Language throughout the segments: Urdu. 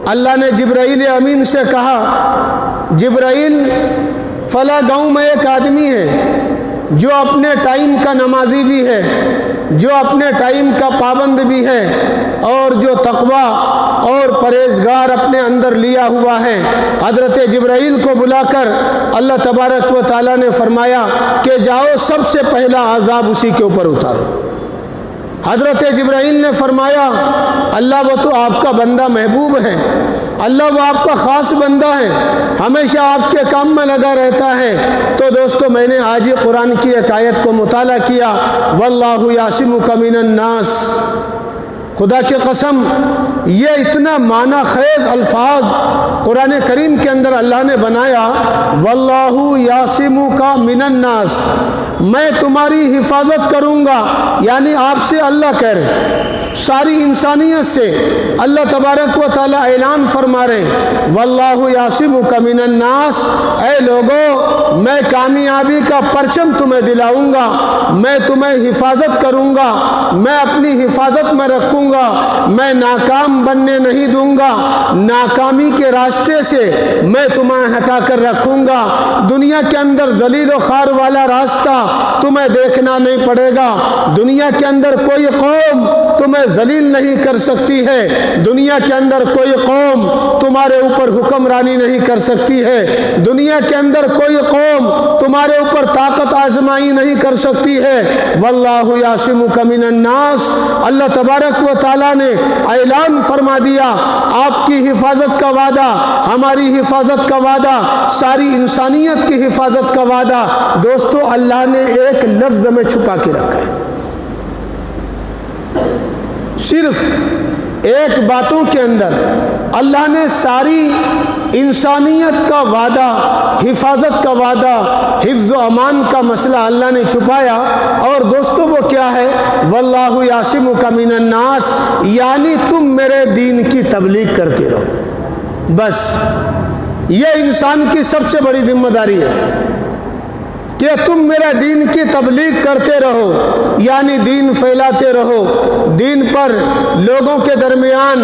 اللہ نے جبرائیل امین سے کہا، جبرائیل فلاں گاؤں میں ایک آدمی ہے جو اپنے ٹائم کا نمازی بھی ہے، جو اپنے ٹائم کا پابند بھی ہے، اور جو تقوی اور پرہیزگار اپنے اندر لیا ہوا ہے۔ حضرت جبرائیل کو بلا کر اللہ تبارک و تعالیٰ نے فرمایا کہ جاؤ سب سے پہلا عذاب اسی کے اوپر اتارو۔ حضرت جبرائیل نے فرمایا اللہ وہ تو آپ کا بندہ محبوب ہے، اللہ وہ آپ کا خاص بندہ ہے، ہمیشہ آپ کے کام میں لگا رہتا ہے۔ تو دوستو میں نے آج ہی قرآن کی ایک آیت کو مطالعہ کیا، واللہ یعصمک من الناس۔ خدا کی قسم یہ اتنا معنی خیز الفاظ قرآن کریم کے اندر اللہ نے بنایا، واللہ یعصمک من الناس، میں تمہاری حفاظت کروں گا، یعنی آپ سے اللہ کہہ رہے، ساری انسانیت سے اللہ تبارک و تعالیٰ اعلان فرما رہے، واللہ یعصمک من الناس، اے لوگو میں کامیابی کا پرچم تمہیں دلاؤں گا، میں تمہیں حفاظت کروں گا، میں اپنی حفاظت میں رکھوں گا، میں ناکام بننے نہیں دوں گا، ناکامی کے راستے سے میں تمہیں ہٹا کر رکھوں گا، دنیا کے اندر ذلیل و خوار والا راستہ تمہیں دیکھنا نہیں پڑے گا، دنیا کے اندر کوئی قوم تمہیں ذلیل نہیں کر سکتی ہے، دنیا کے اندر کوئی قوم تمہارے اوپر حکمرانی نہیں کر سکتی ہے، دنیا کے اندر کوئی قوم تمہارے اوپر طاقت آزمائی نہیں کر سکتی ہے۔ واللہ یعصمک من الناس، اللہ تبارک و تعالیٰ نے اعلان فرما دیا، آپ کی حفاظت کا وعدہ، ہماری حفاظت کا وعدہ، ساری انسانیت کی حفاظت کا وعدہ دوستو اللہ نے ایک لفظ میں چھپا کے رکھا ہے، صرف ایک باتوں کے اندر اللہ نے ساری انسانیت کا وعدہ، حفاظت کا وعدہ، حفظ و امان کا مسئلہ اللہ نے چھپایا، اور دوستو وہ کیا ہے؟ واللہ یعصمک من الناس، یعنی تم میرے دین کی تبلیغ کرتے رہو، بس یہ انسان کی سب سے بڑی ذمہ داری ہے کہ تم میرے دین کی تبلیغ کرتے رہو، یعنی دین پھیلاتے رہو، دین پر لوگوں کے درمیان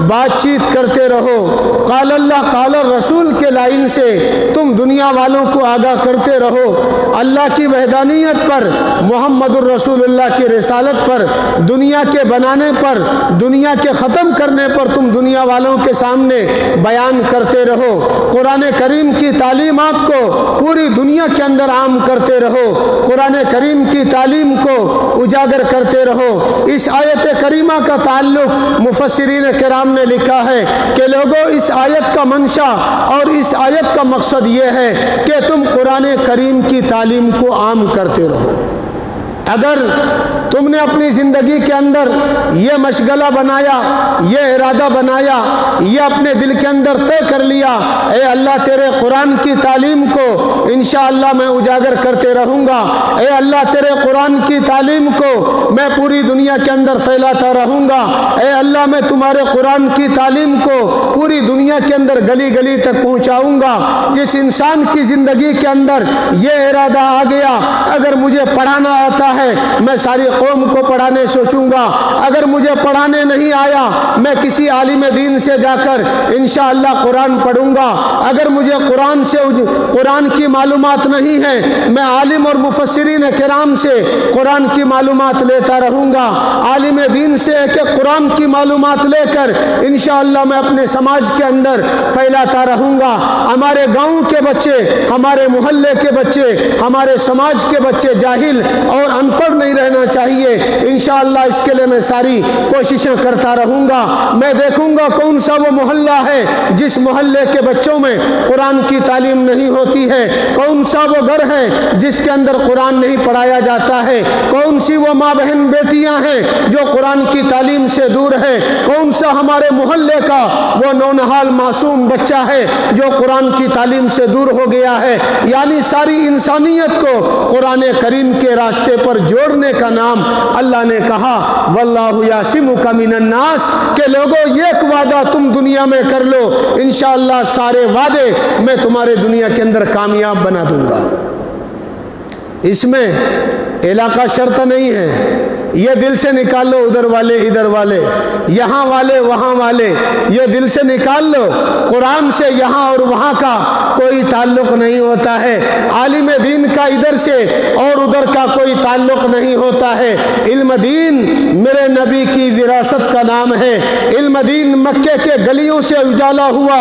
بات چیت کرتے رہو، قال اللہ قال الرسول کے لائن سے تم دنیا والوں کو آگاہ کرتے رہو، اللہ کی وحدانیت پر، محمد الرسول اللہ کی رسالت پر، دنیا کے بنانے پر، دنیا کے ختم کرنے پر تم دنیا والوں کے سامنے بیان کرتے رہو، قرآن کریم کی تعلیمات کو پوری دنیا کے اندر عام کرتے رہو، قرآن کریم کی تعلیم کو اجاگر کرتے رہو۔ اس آیت کریمہ کا تعلق مفسرین کرام نے لکھا ہے کہ لوگوں اس آیت کا منشا اور اس آیت کا مقصد یہ ہے کہ تم قرآن کریم کی تعلیم کو عام کرتے رہو۔ اگر تم نے اپنی زندگی کے اندر یہ مشغلہ بنایا، یہ ارادہ بنایا، یہ اپنے دل کے اندر طے کر لیا، اے اللہ تیرے قرآن کی تعلیم کو انشاءاللہ میں اجاگر کرتے رہوں گا، اے اللہ تیرے قرآن کی تعلیم کو میں پوری دنیا کے اندر پھیلاتا رہوں گا، اے اللہ میں تمہارے قرآن کی تعلیم کو پوری دنیا کے اندر گلی گلی تک پہنچاؤں گا۔ جس انسان کی زندگی کے اندر یہ ارادہ آ گیا، اگر مجھے پڑھانا آتا ہے میں ساری قوم کو پڑھانے سوچوں گا، اگر مجھے پڑھانے نہیں آیا میں کسی عالم دین سے جا کر انشاءاللہ قرآن پڑھوں گا، اگر مجھے قرآن کی معلومات نہیں ہے میں عالم اور مفسرین کرام سے قرآن کی معلومات لیتا رہوں گا، عالم دین سے کہ قرآن کی معلومات لے کر انشاءاللہ میں اپنے سماج کے اندر پھیلاتا رہوں گا۔ ہمارے گاؤں کے بچے، ہمارے محلے کے بچے، ہمارے سماج کے بچے جاہل اور ان پڑھ نہیں رہنا چاہیے، انشاءاللہ اس کے لیے میں ساری کوششیں کرتا رہوں گا۔ میں دیکھوں گا کون سا وہ محلہ ہے جس محلے کے بچوں میں قرآن کی تعلیم نہیں ہوتی ہے، کون سا وہ گھر ہے جس کے اندر قرآن نہیں پڑھایا جاتا ہے، کون سی وہ ماں بہن بیٹیاں ہیں جو قرآن کی تعلیم سے دور ہے، کون سا ہمارے محلے کا وہ نونہال معصوم بچہ ہے جو قرآن کی تعلیم سے دور ہو گیا ہے۔ یعنی ساری انسانیت کو قرآن کریم کے راستے پر جوڑنے کا نام اللہ نے کہا واللہ یعصمک من الناس، کہ لوگوں ایک وعدہ تم دنیا میں کر لو، انشاءاللہ سارے وعدے میں تمہارے دنیا کے اندر کامیاب بنا دوں گا۔ اس میں علاقہ شرط نہیں ہے، یہ دل سے نکال لو، ادھر والے ادھر والے، یہاں والے وہاں والے، یہ دل سے نکال لو۔ قرآن سے یہاں اور وہاں کا کوئی تعلق نہیں ہوتا ہے، عالم دین کا ادھر سے اور ادھر کا کوئی تعلق نہیں ہوتا ہے۔ علم دین میرے نبی کی وراثت کا نام ہے۔ علم دین مکے کے گلیوں سے اجالا ہوا،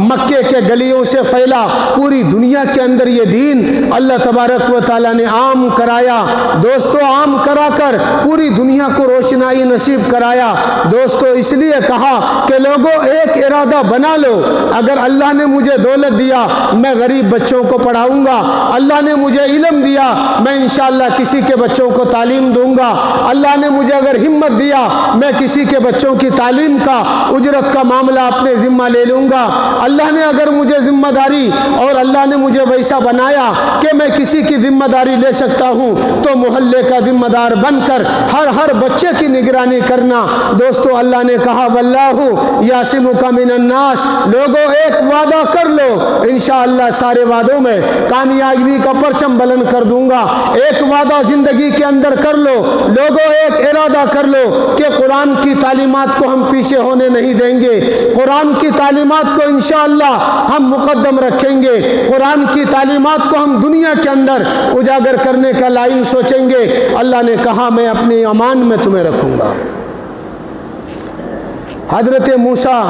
مکے کے گلیوں سے پھیلا، پوری دنیا کے اندر یہ دین اللہ تبارک و تعالیٰ نے عام کرایا۔ دوستو عام کرا کر پوری دنیا کو روشنائی نصیب کرایا۔ دوستو اس لیے کہا کہ لوگوں ایک ارادہ بنا لو، اگر اللہ نے مجھے دولت دیا میں غریب بچوں کو پڑھاؤں گا، اللہ نے مجھے علم دیا میں انشاءاللہ کسی کے بچوں کو تعلیم دوں گا، اللہ نے مجھے اگر ہمت دیا میں کسی کے بچوں کی تعلیم کا اجرت کا معاملہ اپنے ذمہ لے لوں گا، اللہ نے اگر مجھے ذمہ داری اور اللہ نے مجھے ویسا بنایا کہ میں کسی کی ذمہ داری لے سکتا ہوں تو محلے کا ذمہ دار بن کر ہر بچے کی نگرانی کرنا۔ دوستو اللہ نے کہا واللہ یعصمک من الناس، لوگوں ایک وعدہ کر لو انشاءاللہ سارے وعدوں میں کامیابی کا پرچم بلند کر دوں گا۔ ایک وعدہ زندگی کے اندر کر لو، لوگوں ایک ارادہ کر لو کہ قرآن کی تعلیمات کو ہم پیچھے ہونے نہیں دیں گے، قرآن کی تعلیمات کو انشاءاللہ ہم مقدم رکھیں گے، قرآن کی تعلیمات کو ہم دنیا کے اندر اجاگر کرنے کا لائن سوچیں گے۔ اللہ نے کہا میں اپنی امان میں تمہیں رکھوں گا۔ حضرت موسیٰ